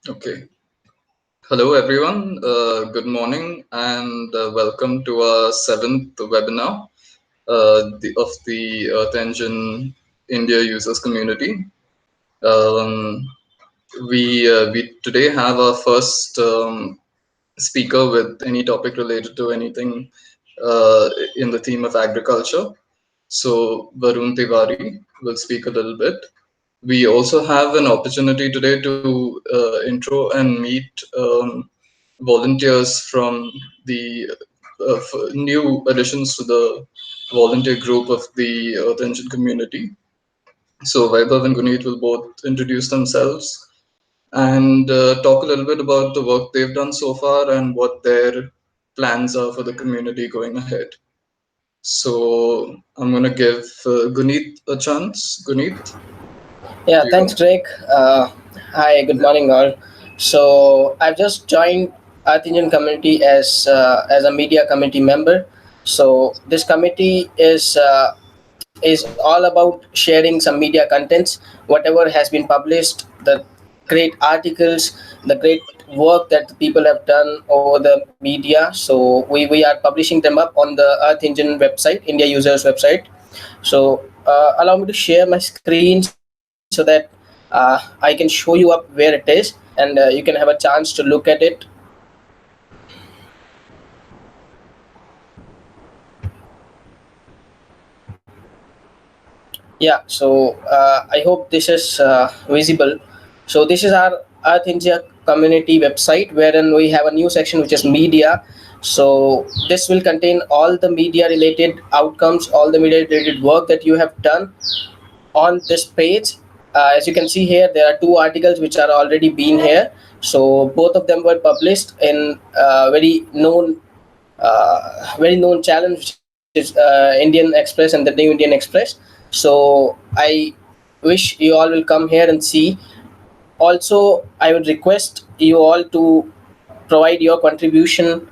Okay. Hello, everyone. Good morning and welcome to our seventh webinar of the Earth Engine India users community. Um, we today have our first speaker with any topic related to anything in the theme of agriculture. So Varun Tiwari will speak a little bit. We also have an opportunity today to intro and meet volunteers from the new additions to the volunteer group of the Earth Engine community. So Vaibhav and Guneet will both introduce themselves and talk a little bit about the work they've done so far and what their plans are for the community going ahead. So I'm going to give Guneet a chance. Guneet, Yeah, do you thanks, want? Drake. Hi, good morning, all. So I've just joined Earth Indian community as a media committee member. So this committee is all about sharing some media contents, whatever has been published, the great articles, the great work that the people have done over the media. So we are publishing them up on the Earth Engine website, India users website. So allow me to share my screen so that I can show you up where it is, and you can have a chance to look at it. Yeah, so I hope this is visible. So this is our Earth India community website, wherein we have a new section which is media. So this will contain all the media related outcomes, all the media related work that you have done on this page. As you can see here, there are two articles which are already been here. So both of them were published in very known challenge, which is Indian Express and the New Indian Express. So I wish you all will come here and see. Also, I would request you all to provide your contribution.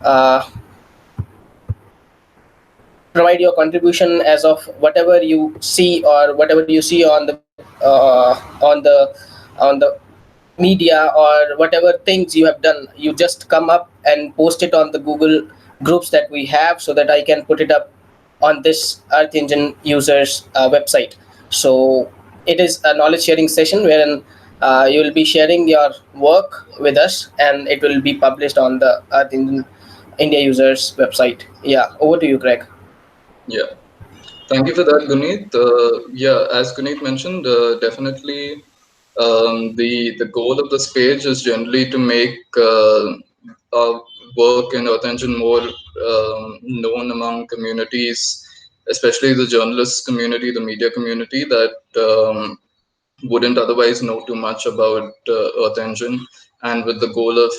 Uh, Provide your contribution as of whatever you see or whatever you see on the media, or whatever things you have done. You just come up and post it on the Google groups that we have, so that I can put it up on this Earth Engine users website. So it is a knowledge sharing session wherein you will be sharing your work with us, and it will be published on the Earth Engine India users website. Yeah, over to you, Greg. Yeah. Thank you for that, Guneet. Yeah, as Guneet mentioned, definitely the goal of this page is generally to make our work in Earth Engine more known among communities, especially the journalist community, the media community that wouldn't otherwise know too much about Earth Engine, and with the goal of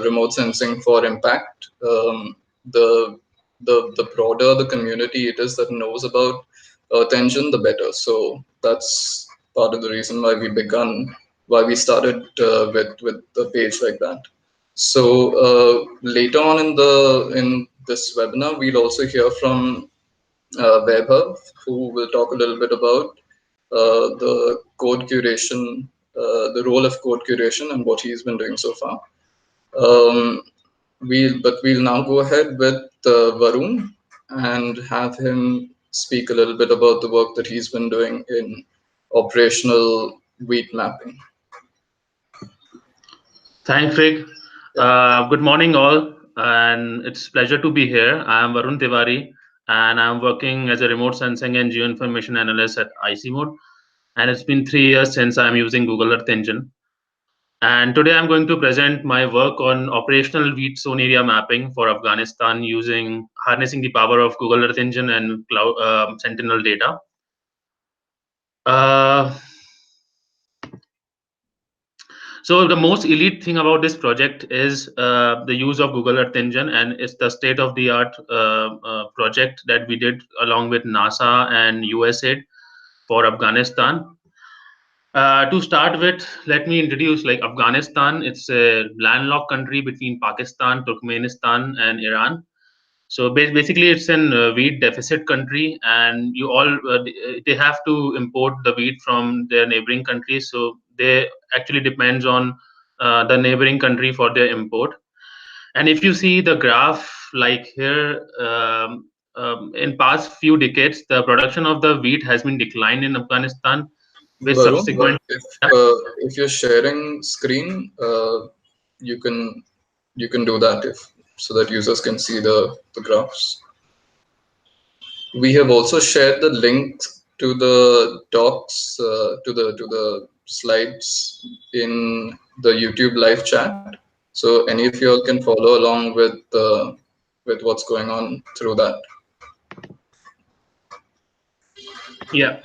remote sensing for impact. The the broader the community it is that knows about Earth Engine, the better. So that's part of the reason why we started with a page like that. So later on in this webinar, we'll also hear from Vaibhav, who will talk a little bit about the code curation, the role of code curation, and what he's been doing so far. Um, we'll now go ahead with Varun and have him speak a little bit about the work that he's been doing in operational wheat mapping. Thanks, Rick. Yeah. Good morning, all, and it's pleasure to be here. I am Varun Tiwari, and I'm working as a remote sensing and geoinformation analyst at IC Mode. And it's been 3 years since I'm using Google Earth Engine. And today I'm going to present my work on operational wheat zone area mapping for Afghanistan using harnessing the power of Google Earth Engine and cloud, Sentinel data. Uh, So the most elite thing about this project is the use of Google Earth Engine, and it's the state-of-the-art project that we did along with NASA and USAID for Afghanistan. To start with, let me introduce like Afghanistan. It's a landlocked country between Pakistan, Turkmenistan, and Iran. So basically, it's an wheat deficit country, and they have to import the wheat from their neighboring countries. So they actually depends on the neighboring country for their import. And if you see the graph like here, in past few decades, the production of the wheat has been declined in Afghanistan, with Varun, subsequent. Yeah, if you're sharing screen, you can do that if so that users can see the graphs. We have also shared the link to the docs to the slides in the YouTube live chat. So any of you all can follow along with what's going on through that. yeah.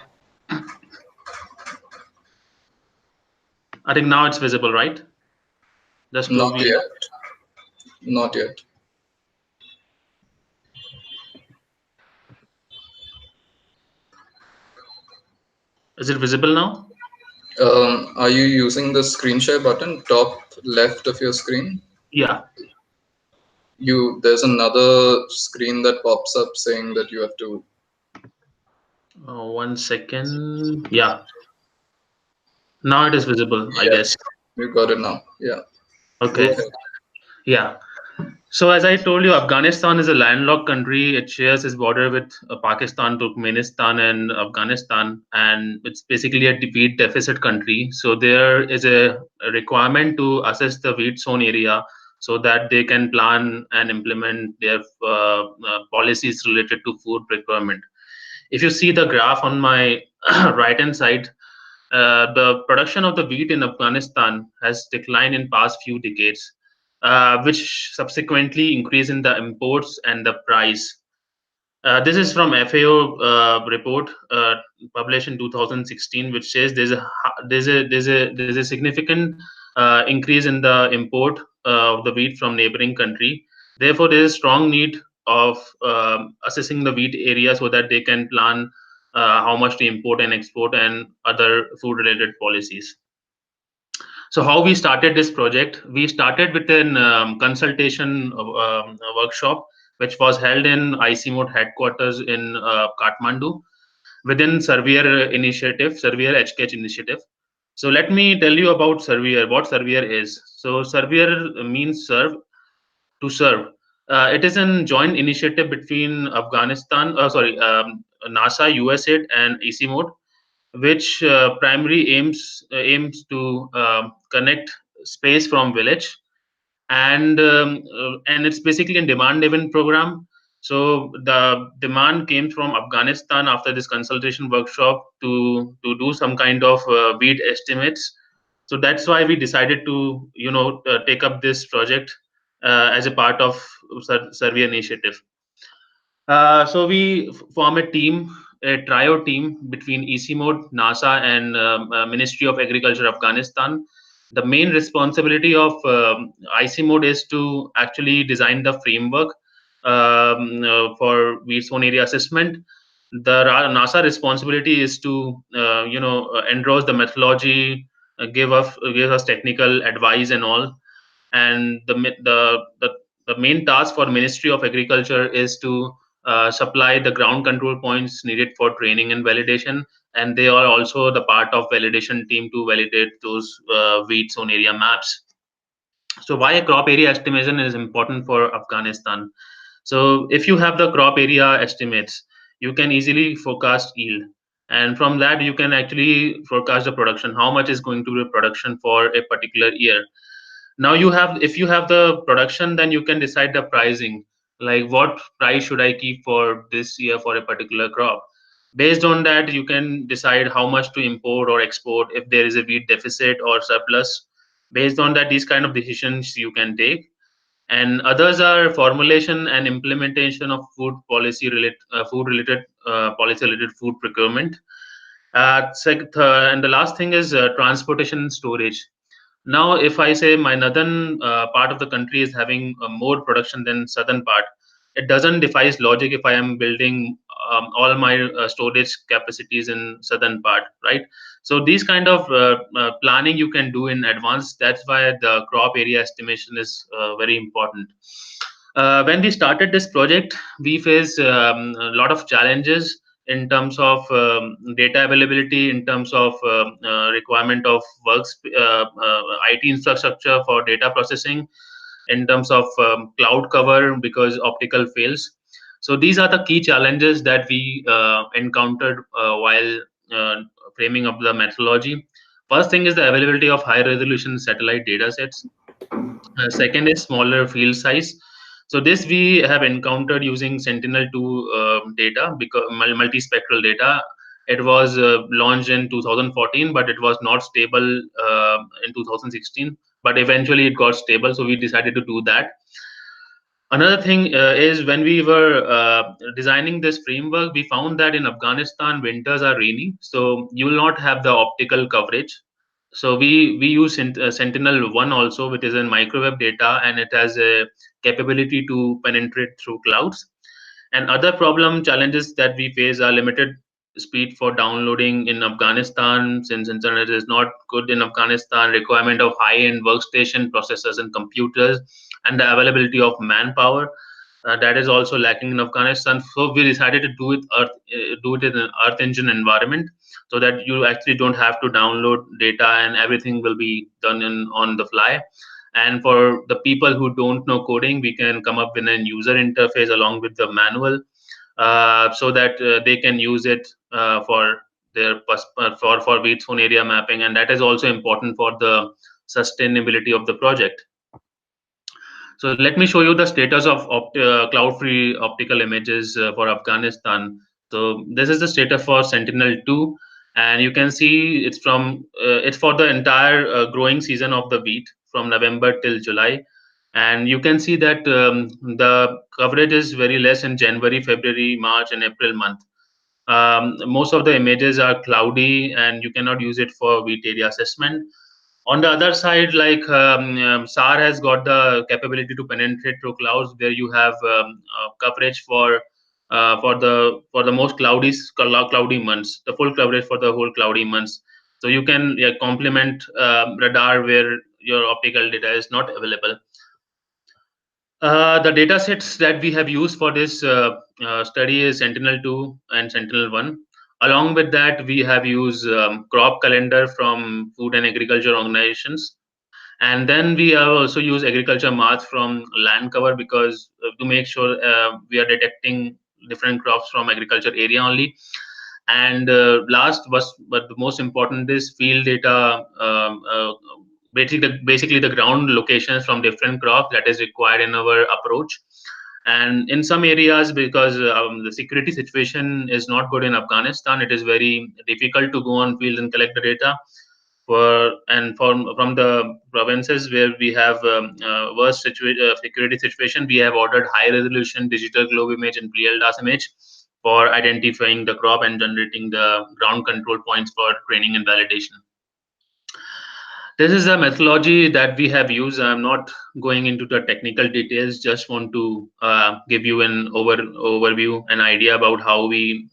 I think now it's visible, right? Just to Not be. yet, not yet. Is it visible now? Are you using the screen share button top left of your screen? Yeah. You there's another screen that pops up saying that you have to. 1 second. Yeah. Now it is visible, I Yeah, guess. you got it now. Yeah, go Okay. ahead. Yeah. So as I told you, Afghanistan is a landlocked country. It shares its border with Pakistan, Turkmenistan, and Afghanistan, and it's basically a wheat deficit country. So there is a requirement to assess the wheat zone area so that they can plan and implement their policies related to food procurement. If you see the graph on my right hand side, the production of the wheat in Afghanistan has declined in past few decades, which subsequently increase in the imports and the price. This is from FAO report published in 2016, which says there's a significant increase in the import of the wheat from neighboring country. Therefore, there is a strong need of assessing the wheat area so that they can plan how much to import and export and other food related policies. So how we started this project? We started with an consultation workshop, which was held in ICMOD headquarters in Kathmandu within Surveyor HKH initiative. So let me tell you about Surveyor, what Surveyor is. So Surveyor means serve. It is a joint initiative between NASA, USAID, and ECMOD, which primarily aims to connect space from village, and it's basically a demand driven program. So the demand came from Afghanistan after this consultation workshop to do some kind of weed estimates. So that's why we decided to take up this project as a part of survey initiative. So we form a team, a trio team between ECMOD, NASA, and Ministry of Agriculture Afghanistan. The main responsibility of ICMOD is to actually design the framework for weed zone area assessment. The NASA responsibility is to endorse the methodology, give us technical advice and all, and the main task for Ministry of Agriculture is to supply the ground control points needed for training and validation, and they are also the part of validation team to validate those wheat zone area maps. So why crop area estimation is important for Afghanistan? So if you have the crop area estimates, you can easily forecast yield, and from that you can actually forecast the production, how much is going to be production for a particular year. Now you have, if you have the production, then you can decide the pricing, like what price should I keep for this year for a particular crop. Based on that, you can decide how much to import or export if there is a wheat deficit or surplus. Based on that, these kind of decisions you can take. And others are formulation and implementation of food related policy related food procurement. And the last thing is transportation and storage. Now, if I say my northern part of the country is having more production than southern part, it doesn't defies logic if I am building all my storage capacities in southern part, right? So these kind of planning you can do in advance. That's why the crop area estimation is very important. When we started this project, we faced a lot of challenges in terms of data availability, in terms of requirement of IT infrastructure for data processing, in terms of cloud cover because optical fails. So these are the key challenges that we encountered while uh, framing up the methodology. First thing is the availability of high resolution satellite data sets. Second is smaller field size. So this we have encountered using Sentinel-2 data, because multispectral data. It was launched in 2014, but it was not stable in 2016. But eventually it got stable, so we decided to do that. Another thing is when we were designing this framework, we found that in Afghanistan winters are rainy, so you will not have the optical coverage. So we use Sentinel One also, which is in microwave data, and it has a capability to penetrate through clouds. And other problem challenges that we face are limited speed for downloading in Afghanistan, since internet is not good in Afghanistan, requirement of high-end workstation processors and computers, and the availability of manpower that is also lacking in Afghanistan. So we decided to do it in an Earth Engine environment, so that you actually don't have to download data and everything will be done on the fly. And for the people who don't know coding, we can come up with a user interface along with the manual, so that they can use it for for weed zone area mapping, and that is also important for the sustainability of the project. So let me show you the status of cloud-free optical images for Afghanistan. So this is the status for Sentinel-2, and you can see it's for the entire growing season of the wheat from November till July, and you can see that the coverage is very less in January, February, March, and April month. Most of the images are cloudy, and you cannot use it for wheat area assessment. On the other side, like SAR has got the capability to penetrate through clouds, where you have coverage for the most cloudy months, the full coverage for the whole cloudy months. So you can, yeah, complement radar where your optical data is not available. The data sets that we have used for this study is Sentinel-2 and Sentinel-1. Along with that, we have used crop calendar from Food and Agriculture organizations, and then we have also used agriculture math from land cover, because to make sure we are detecting different crops from agriculture area only. And last but the most important is field data, basically the ground locations from different crops that is required in our approach. And in some areas, because the security situation is not good in Afghanistan, it is very difficult to go on field and collect the data. From the provinces where we have worse security situation, we have ordered high resolution digital globe image and PLDAS image for identifying the crop and generating the ground control points for training and validation. This is the methodology that we have used. I'm not going into the technical details. Just want to give you an overview, an idea about how we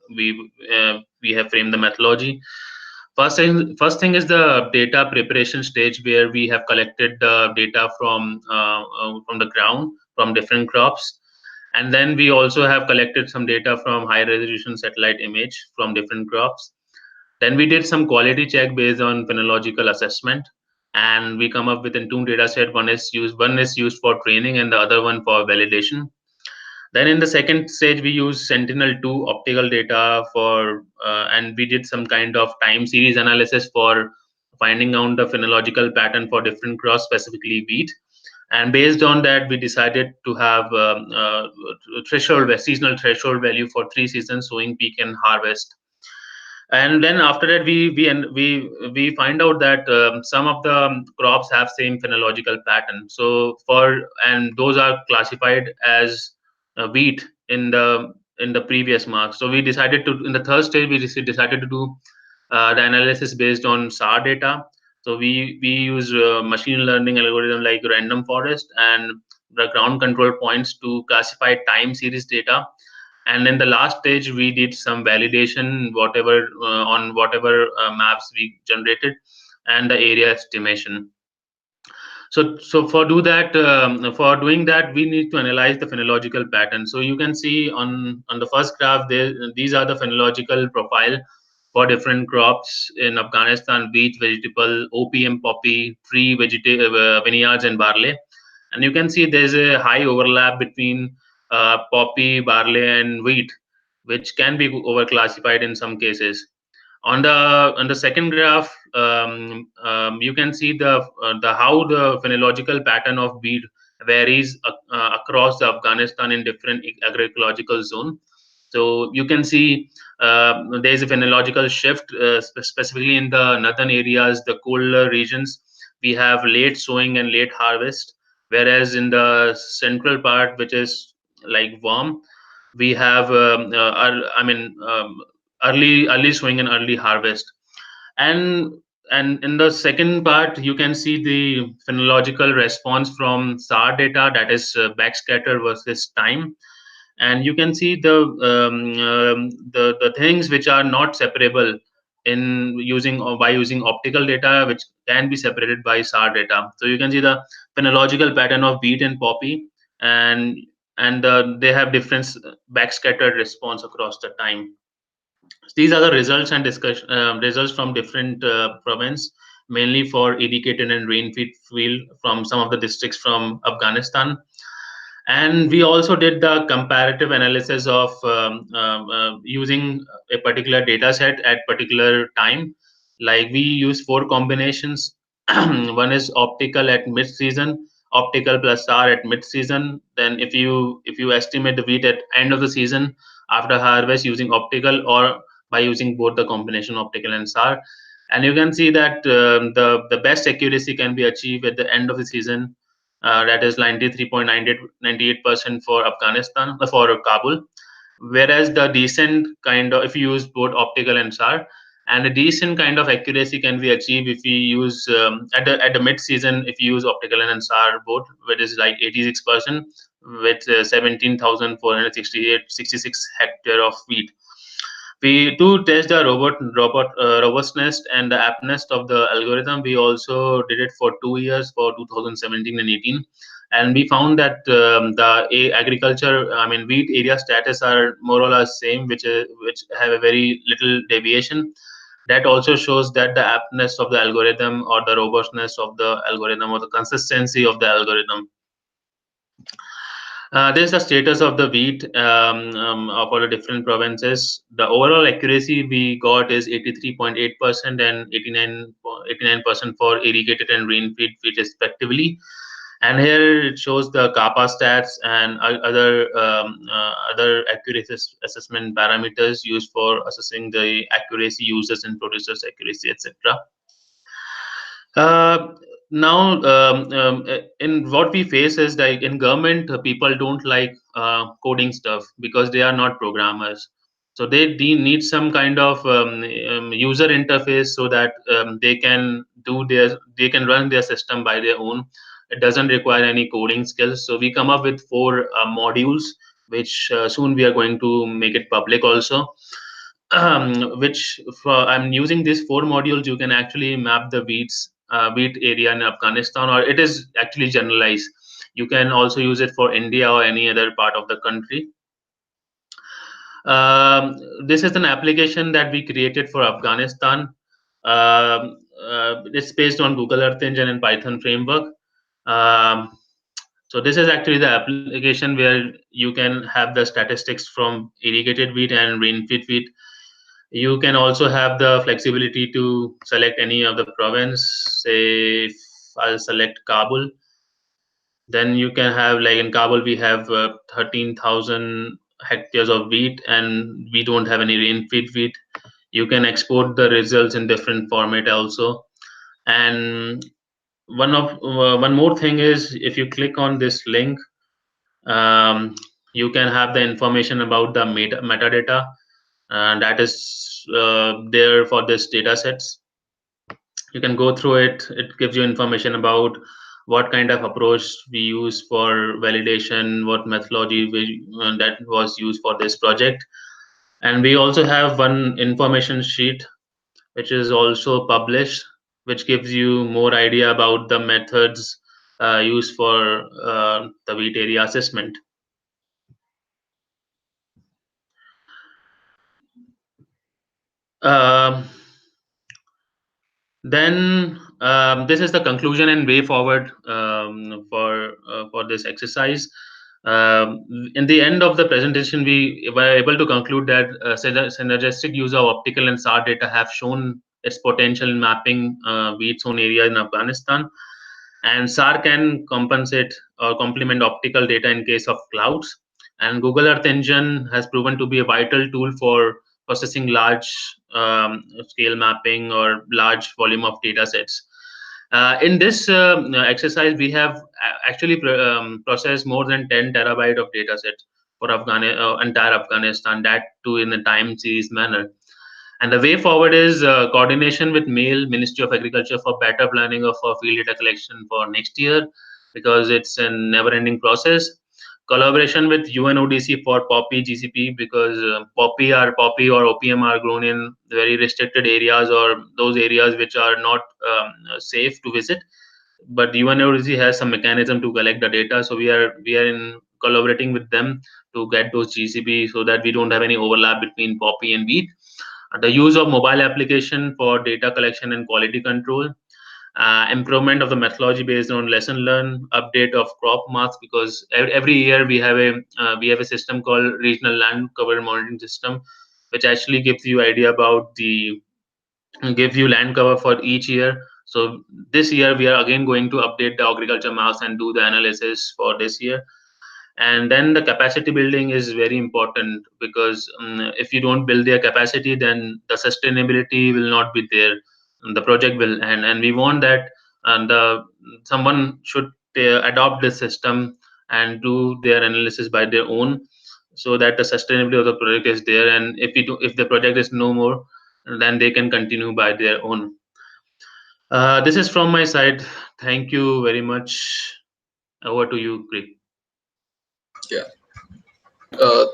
have framed the methodology. First thing is the data preparation stage, where we have collected the data from the ground from different crops, and then we also have collected some data from high resolution satellite image from different crops. Then we did some quality check based on phenological assessment, and we come up with a two data set. One is used for training, and the other one for validation. Then in the second stage, we use Sentinel-2 optical data and we did some kind of time series analysis for finding out the phenological pattern for different crops, specifically wheat. And based on that, we decided to have seasonal threshold value for 3 seasons: sowing, peak, and harvest. And then after that, we find out that some of the crops have same phenological pattern, and those are classified as wheat in the previous marks. So we decided to, in the third stage, decided to do the analysis based on SAR data. So we use machine learning algorithm like random forest and the ground control points to classify time series data. And in the last stage, we did some validation, on whatever maps we generated, and the area estimation. So for doing that, we need to analyze the phenological pattern. So you can see on the first graph there, these are the phenological profile for different crops in Afghanistan: wheat, vegetable, opium, poppy, tree, vineyards, and barley. And you can see there's a high overlap between poppy, barley, and wheat, which can be overclassified in some cases. On the second graph, you can see the how the phenological pattern of wheat varies across the Afghanistan in different agroecological zone. So you can see there is a phenological shift, specifically in the northern areas, the colder regions. We have late sowing and late harvest, whereas in the central part, which is like warm, we have early sowing and early harvest. And and in the second part, you can see the phenological response from SAR data, that is backscatter versus time. And you can see the things which are not separable in using or by using optical data, which can be separated by SAR data. So you can see the phenological pattern of wheat and poppy, and they have different backscattered response across the time. These are the results and discussion results from different province, mainly for irrigated and rain-fed field from some of the districts from Afghanistan. And we also did the comparative analysis of using a particular data set at particular time. Like we use four combinations. One is optical at mid season, optical plus SAR at mid season. Then if you estimate the wheat at end of the season after harvest using optical, or by using both the combination optical and SAR. And you can see that the best accuracy can be achieved at the end of the season, that is 93.98% for Afghanistan, for Kabul. Whereas the decent kind of, if you use both optical and SAR, and a decent kind of accuracy can be achieved if you use at the mid season, if you use optical and SAR both, which is like 86% with 17,466 hectare of wheat. We to test the robustness and the aptness of the algorithm. We also did it for 2 years, for 2017 and 18, and we found that agriculture, I mean wheat area status are more or less same, which have a very little deviation. That also shows that the aptness of the algorithm, or the robustness of the algorithm, or the consistency of the algorithm. There's the status of the wheat of all the different provinces. The overall accuracy we got is 83.8% and 89% for irrigated and rain-fed wheat respectively. And here it shows the kappa stats and other accuracy assessment parameters used for assessing the accuracy, users and producers accuracy, etc. Uh, Now, in what we face is like in government, people don't like coding stuff because they are not programmers. So they need some kind of user interface so that they can run their system by their own. It doesn't require any coding skills. So we come up with four modules, which soon we are going to make it public also. Which for I'm using these four modules, you can actually map the wheat area in Afghanistan, or it is actually generalized. You can also use it for India or any other part of the country. This is an application that we created for Afghanistan. It's based on Google Earth Engine and Python framework. Um, so this is actually the application where you can have the statistics from irrigated wheat and rain-fed wheat. You can also have the flexibility to select any of the province. Say if I'll select Kabul, then you can have, like in Kabul we have 13,000 hectares of wheat, and we don't have any rain-fed wheat. You can export the results in different format also. And one more thing is, if you click on this link, um, you can have the information about the metadata, and that is there for this data sets. You can go through it. It gives you information about what kind of approach we use for validation, what methodology that was used for this project. And we also have one information sheet which is also published, which gives you more idea about the methods, used for the wheat area assessment. Um, then this is the conclusion and way forward for this exercise. In the end of the presentation, we were able to conclude that synergistic use of optical and SAR data have shown its potential in mapping wheat zone area in Afghanistan, and SAR can compensate or complement optical data in case of clouds. And Google Earth Engine has proven to be a vital tool for processing large scale mapping or large volume of data sets. In this exercise, we have actually processed more than 10 terabyte of data sets for entire Afghanistan, that too in a time series manner. And the way forward is coordination with MAIL, Ministry of Agriculture, for better planning of field data collection for next year, because it's a never-ending process. Collaboration with UNODC for poppy GCP, because poppy or opium are grown in very restricted areas, or those areas which are not safe to visit. But UNODC has some mechanism to collect the data, so we are in collaborating with them to get those GCP, so that we don't have any overlap between poppy and wheat. The use of mobile application for data collection and quality control, improvement of the methodology based on lesson learned, update of crop marks, because every year we have a system called regional land cover monitoring system, which actually gives you idea about the give you land cover for each year. So this year we are again going to update the agriculture marks and do the analysis for this year. And then the capacity building is very important, because if you don't build their capacity, then the sustainability will not be there. The project will end, and we want that the someone should adopt this system and do their analysis by their own, so that the sustainability of the project is there. And if the project is no more, then they can continue by their own. This is from my side. Thank you very much. Over to you, Craig. Yeah.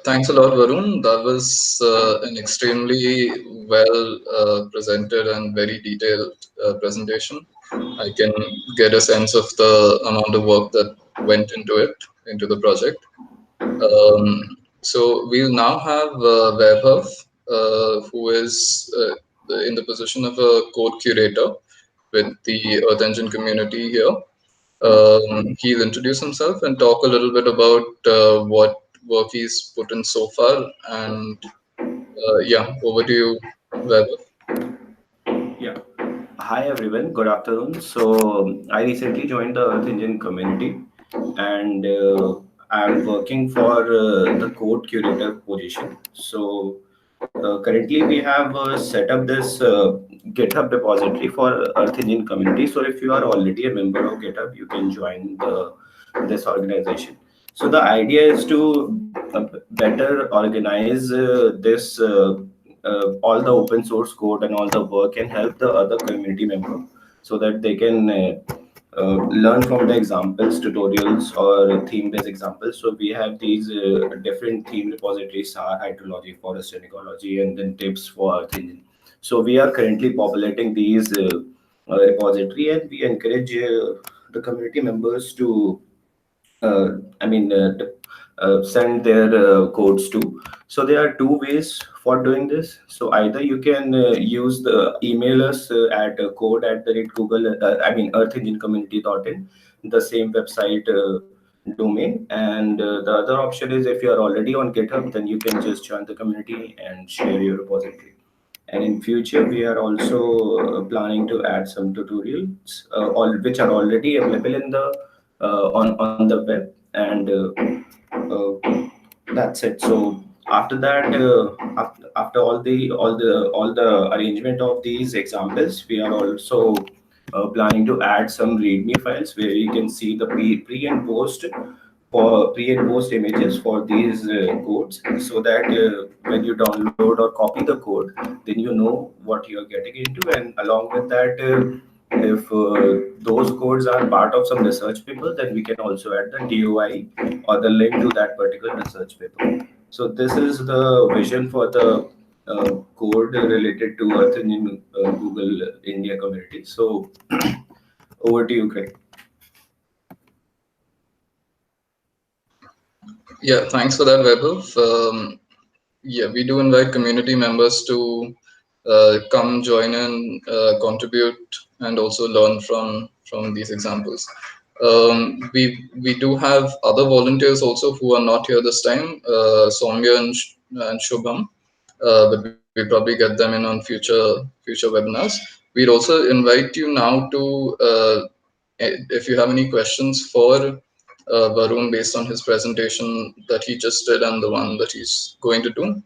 Thanks a lot, Varun. That was an extremely well presented and very detailed presentation. I can get a sense of the amount of work that went into it, into the project. So we'll now have Vaibhav, who is in the position of a code curator with the Earth Engine community here. He'll introduce himself and talk a little bit about what work he's put in so far. And yeah, over to you, Vaibhav. Yeah. Hi everyone. Good afternoon. So I recently joined the Earth Engine community, and I'm working for the code curator position. So currently we have set up this GitHub repository for Earth Engine community. So if you are already a member of GitHub, you can join this organization. So the idea is to better organize this all the open source code and all the work, and help the other community member, so that they can learn from the examples, tutorials, or theme based examples. So we have these different theme repositories: SAR, hydrology, forest and ecology, and then tips for earth engine. So we are currently populating these repository, and we encourage the community members to uh, I mean, send their codes to. So there are two ways for doing this. So either you can use the email us at code at the rate Google, Earth Engine Community.in, the same website domain. And the other option is, if you are already on GitHub, then you can just join the community and share your repository. And in future, we are also planning to add some tutorials, all which are already available in the on the web, and that's it. So after that, after all the arrangement of these examples, we are also planning to add some README files where you can see the pre and post images for these codes, so that when you download or copy the code, then you know what you are getting into. And along with that, if those codes are part of some research paper, then we can also add the DOI or the link to that particular research paper. So this is the vision for the code related to Earth Engine Google India community. So over to you, Craig. Yeah, thanks for that, Vaibhav. Yeah, we do invite community members to come join in, contribute, and also learn from these examples. We do have other volunteers also who are not here this time, Soumya and Shubham, but we'll probably get them in on future webinars. We'd also invite you now to if you have any questions for Varun based on his presentation that he just did and the one that he's going to do,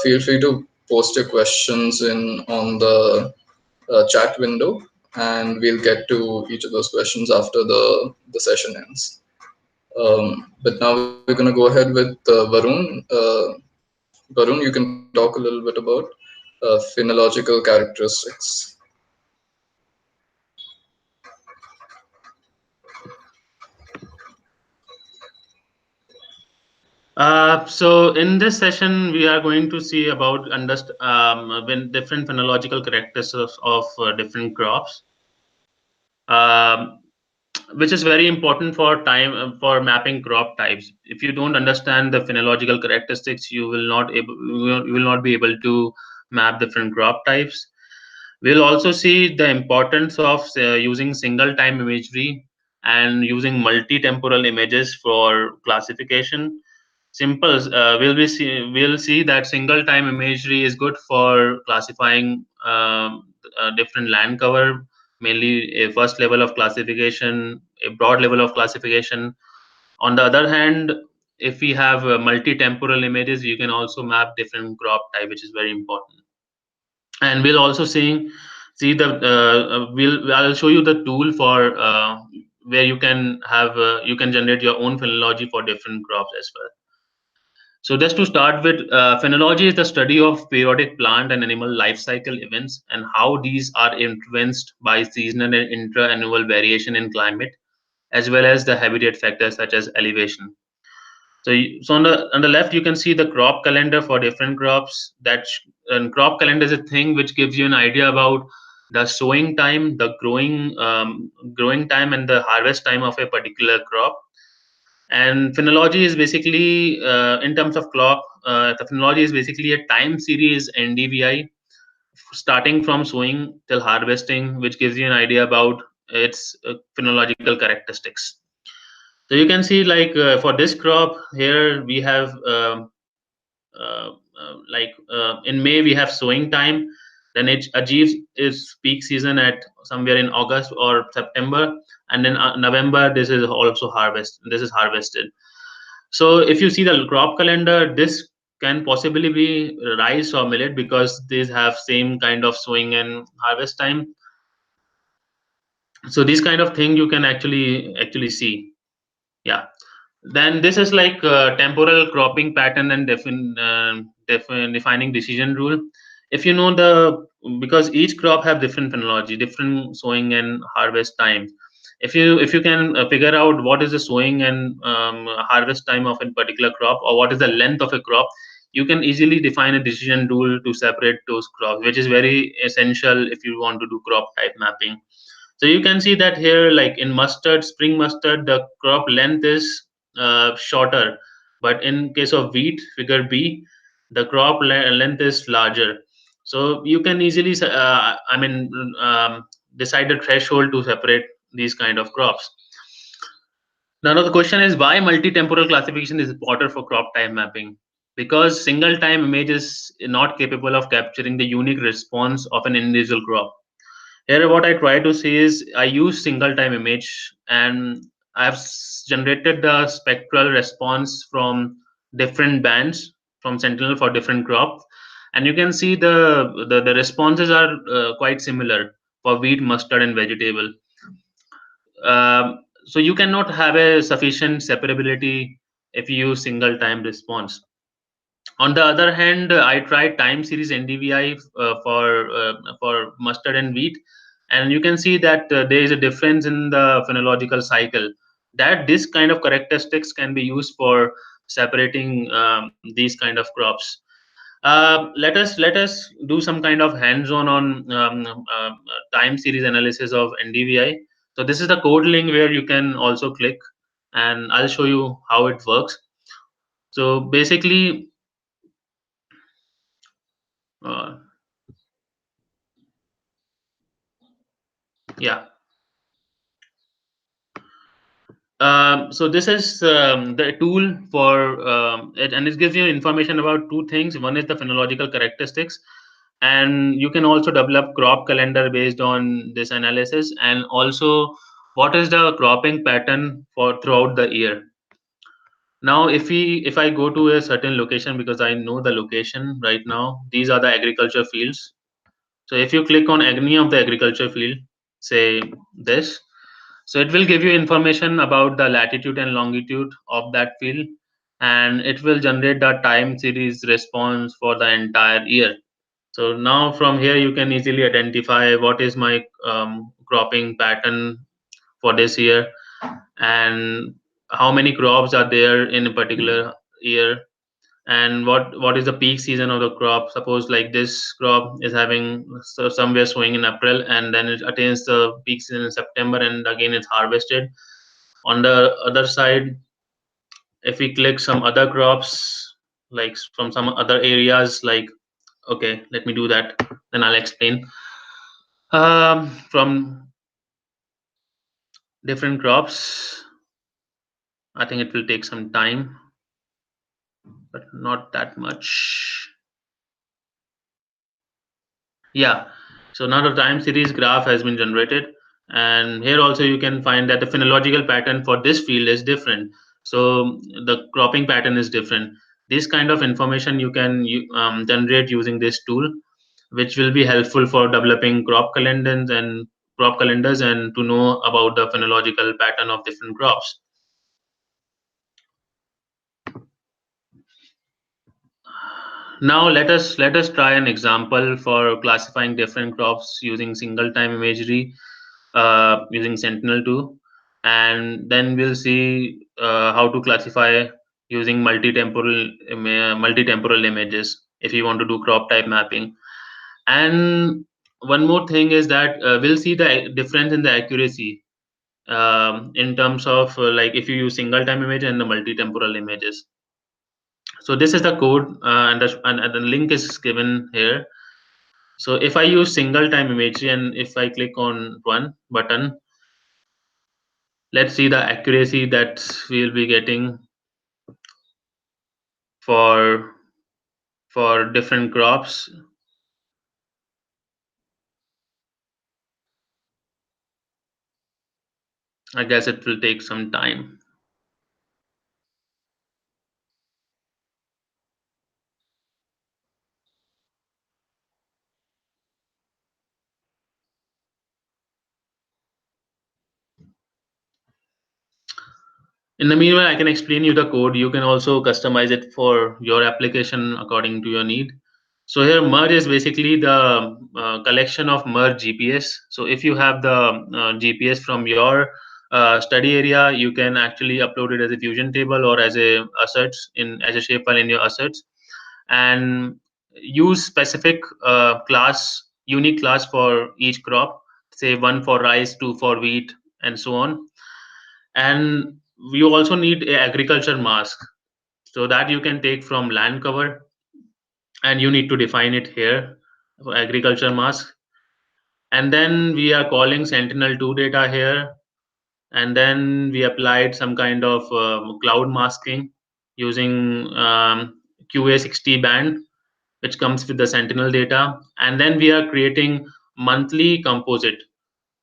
feel free to post your questions in on the chat window, and we'll get to each of those questions after the session ends. But now we're going to go ahead with Varun. Varun, you can talk a little bit about phenological characteristics. So in this session, we are going to see about when different phenological characteristics of different crops, um, which is very important for time for mapping crop types. If you don't understand the phenological characteristics, you will not be able to map different crop types. We'll also see the importance of using single time imagery and using multi-temporal images for classification. We'll see that single time imagery is good for classifying different land cover, mainly a first level of classification, a broad level of classification. On the other hand, if we have multi-temporal images, you can also map different crop type, which is very important. And we'll also see the I'll show you the tool for where you can generate your own phenology for different crops as well. So just to start with, phenology is the study of periodic plant and animal life cycle events and how these are influenced by seasonal and intra-annual variation in climate, as well as the habitat factors such as elevation. So on the left, you can see the crop calendar for different crops. And crop calendar is a thing which gives you an idea about the sowing time, the growing time, and the harvest time of a particular crop. And phenology is basically, in terms of crop, the phenology is basically a time series NDVI starting from sowing till harvesting, which gives you an idea about its phenological characteristics. So you can see, like, for this crop here, we have in May we have sowing time, then it achieves its peak season at somewhere in August or September, and then November this is also harvest. This is harvested. So if you see the crop calendar, this can possibly be rice or millet because these have same kind of sowing and harvest time. So this kind of thing you can actually see. Yeah. Then this is like temporal cropping pattern and defining decision rule. If you know because each crop have different phenology, different sowing and harvest times. If you can figure out what is the sowing and harvest time of a particular crop, or what is the length of a crop, you can easily define a decision rule to separate those crops, which is very essential if you want to do crop type mapping. So you can see that here, like in mustard, spring mustard, the crop length is shorter, but in case of wheat, figure B, the length is larger. So you can easily, decide the threshold to separate these kind of crops. Now the question is, why multi-temporal classification is important for crop time mapping? Because single time image is not capable of capturing the unique response of an individual crop. Here, what I try to say is I use single time image, and I've generated the spectral response from different bands from Sentinel for different crops. And you can see the responses are quite similar for wheat, mustard, and vegetable. So you cannot have a sufficient separability if you use single time response. On the other hand, I tried time series NDVI for mustard and wheat, and you can see that there is a difference in the phenological cycle. That this kind of characteristics can be used for separating these kind of crops. Let us do some kind of hands-on on time series analysis of NDVI. So this is the code link where you can also click, and I'll show you how it works. So basically, uh, yeah. So this is the tool for it, and it gives you information about two things. One is the phenological characteristics, and you can also develop crop calendar based on this analysis, and also what is the cropping pattern for throughout the year. Now, if I go to a certain location, because I know the location right now, these are the agriculture fields. So if you click on any of the agriculture field, say this, so it will give you information about the latitude and longitude of that field, and it will generate the time series response for the entire year. So now from here you can easily identify what is my cropping pattern for this year, and how many crops are there in a particular year, and what is the peak season of the crop. Suppose like this crop is having somewhere sowing in April, and then it attains the peak season in September, and again it's harvested. On the other side, if we click some other crops, like from some other areas, like, okay, let me do that, then I'll explain. From different crops, I think it will take some time, but not that much. Yeah. So now the time series graph has been generated, and here also you can find that the phenological pattern for this field is different. So the cropping pattern is different. This kind of information you can generate using this tool, which will be helpful for developing crop calendars and to know about the phenological pattern of different crops. Now let us try an example for classifying different crops using single time imagery, using Sentinel 2, and then we'll see how to classify using multi-temporal images if you want to do crop type mapping. And one more thing is that we'll see the difference in the accuracy in terms of like if you use single time image and the multi-temporal images. So this is the code, and the link is given here. So if I use single time imagery and if I click on run button, let's see the accuracy that we'll be getting for different crops. I guess it will take some time. In the meanwhile, I can explain you the code. You can also customize it for your application according to your need. So here merge is basically the collection of merge GPS. So if you have the GPS from your study area, you can actually upload it as a fusion table or as a assets in as a shapefile in your assets, and use specific unique class for each crop. Say one for rice, two for wheat, and so on. And you also need a agriculture mask, so that you can take from land cover, and you need to define it here for agriculture mask. And then we are calling Sentinel 2 data here, and then we applied some kind of cloud masking using QA60 band, which comes with the Sentinel data. And then we are creating monthly composite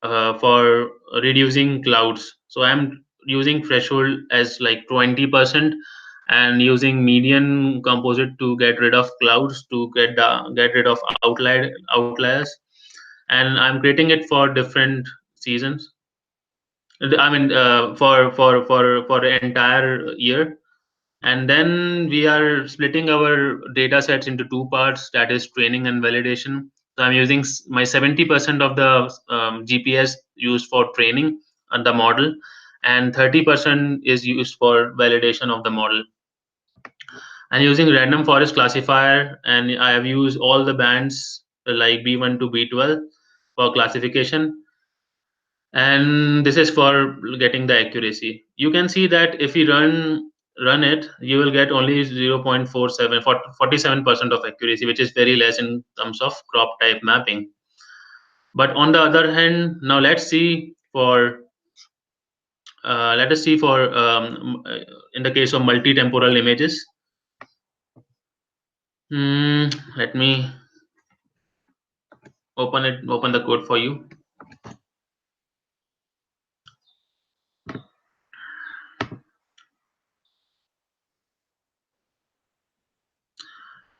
for reducing clouds. So I'm using threshold as like 20%, and using median composite to get rid of clouds, to get rid of outliers. And I'm creating it for different seasons. I mean, for the entire year. And then we are splitting our data sets into two parts, that is training and validation. So I'm using my 70% of the GPS used for training on the model, and 30% is used for validation of the model. And using random forest classifier, and I have used all the bands like B1 to B12 for classification, and this is for getting the accuracy. You can see that if we run run it, you will get only 0.47 47% of accuracy, which is very less in terms of crop type mapping. But on the other hand, now let us see for in the case of multi-temporal images. Let me open the code for you.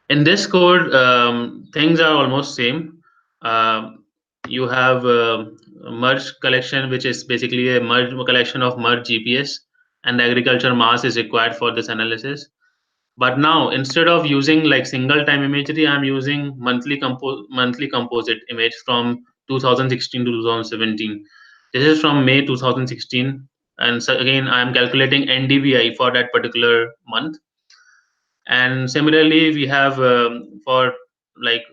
In this code, things are almost same. You have a merge collection, which is basically a merge collection of merge GPS, and the agriculture mass is required for this analysis. But now, instead of using like single time imagery, I'm using monthly composite image from 2016 to 2017. This is from May 2016, and so again I'm calculating NDVI for that particular month. And similarly, we have for like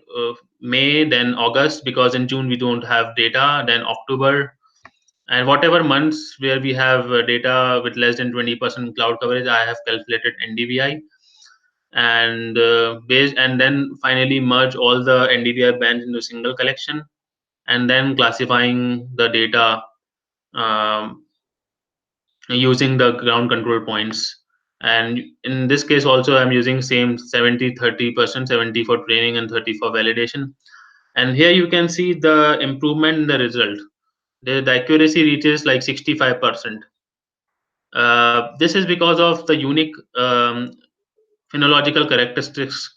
May, then August, because in June we don't have data, then October, and whatever months where we have data with less than 20% cloud coverage, I have calculated NDVI. And and then finally merge all the NDVI bands into a single collection, and then classifying the data um, using the ground control points. And in this case also I'm using same 70-30%, 70 for training and 30 for validation. And here you can see the improvement in the result. The accuracy reaches like 65%. This is because of the unique phenological characteristics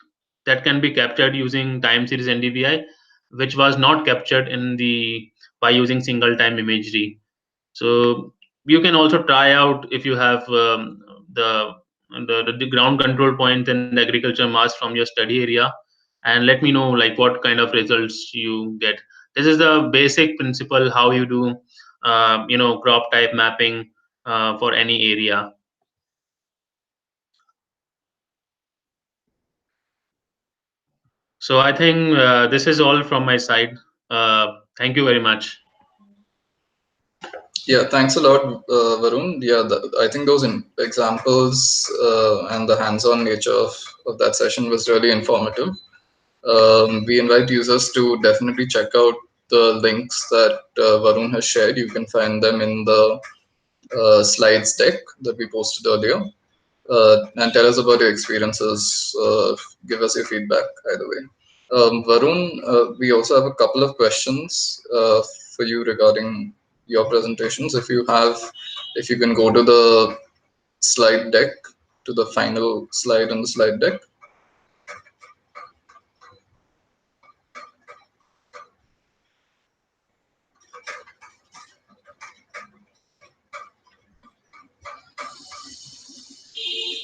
that can be captured using time series NDVI, which was not captured in the by using single time imagery. So you can also try out if you have the ground control point and the agriculture mass from your study area, and let me know like what kind of results you get. This is the basic principle how you do crop type mapping for any area. So I think this is all from my side. Thank you very much. Yeah, thanks a lot, Varun. Yeah, I think those examples and the hands-on nature of that session was really informative. We invite users to definitely check out the links that Varun has shared. You can find them in the slides deck that we posted earlier. And tell us about your experiences. Give us your feedback either way. Varun, we also have a couple of questions for you regarding your presentations. If you can go to the slide deck, to the final slide on the slide deck.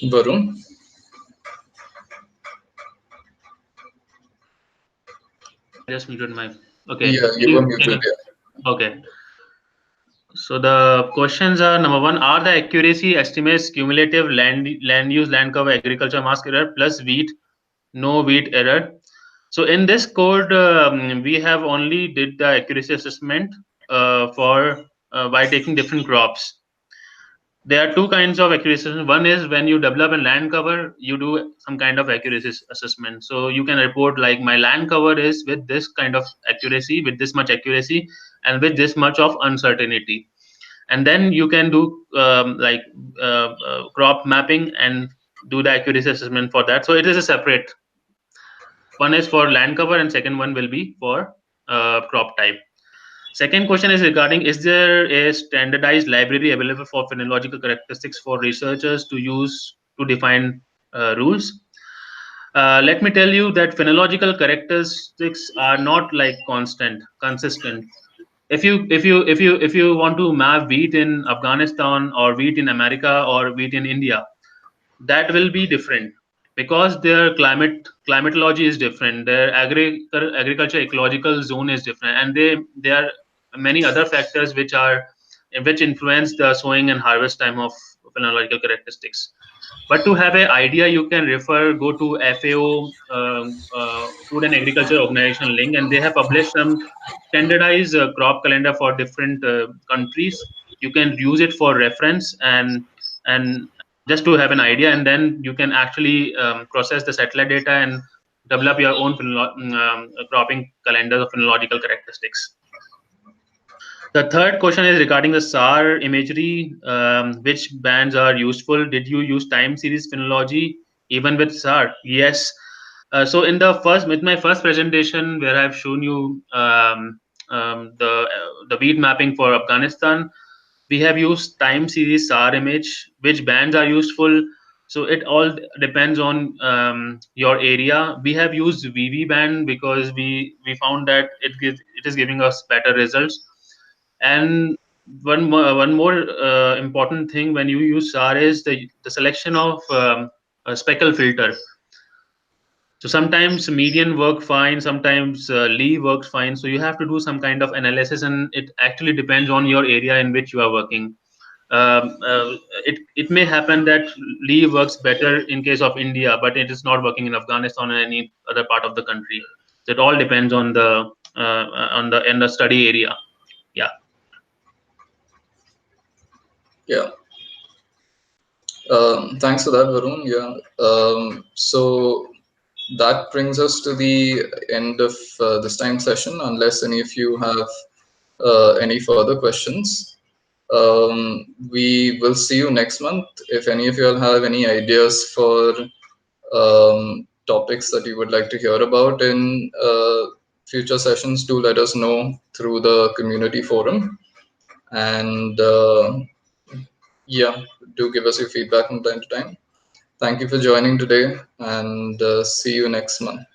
Varun? I just muted my. Okay. Yeah, you were muted. Okay. So the questions are: number one, are the accuracy estimates cumulative land use, land cover, agriculture mask error plus wheat, no wheat error? So in this code, we have only did the accuracy assessment for by taking different crops. There are two kinds of accuracy assessment. One is when you develop a land cover, you do some kind of accuracy assessment. So you can report like my land cover is with this kind of accuracy, with this much accuracy, and with this much of uncertainty. And then you can do crop mapping and do the accuracy assessment for that. So it is a separate. One is for land cover, and second one will be for crop type. Second question is regarding: is there a standardized library available for phenological characteristics for researchers to use to define rules? Let me tell you that phenological characteristics are not like consistent. If you want to map wheat in Afghanistan or wheat in America or wheat in India, that will be different because their climatology is different, their agriculture ecological zone is different, and there are many other factors which influence the sowing and harvest time of phenological characteristics. But to have an idea, you can go to FAO, Food and Agriculture Organization link, and they have published some standardized crop calendar for different countries. You can use it for reference, and just to have an idea, and then you can actually process the satellite data and develop your own cropping calendars of phenological characteristics. The third question is regarding the SAR imagery. Which bands are useful? Did you use time series phenology even with SAR? Yes. So in with my first presentation, where I've shown you the beat mapping for Afghanistan, we have used time series SAR image. Which bands are useful? So it all depends on your area. We have used VV band because we found that it is giving us better results. And one more important thing when you use SAR is the selection of a speckle filter. So sometimes median work fine, sometimes Lee works fine. So you have to do some kind of analysis, and it actually depends on your area in which you are working. It may happen that Lee works better in case of India, but it is not working in Afghanistan or any other part of the country. So it all depends on the study area. Yeah. Yeah. Thanks for that, Varun. Yeah. So that brings us to the end of this time session, unless any of you have any further questions. We will see you next month. If any of you all have any ideas for topics that you would like to hear about in future sessions, do let us know through the community forum. And yeah, do give us your feedback from time to time. Thank you for joining today, and see you next month.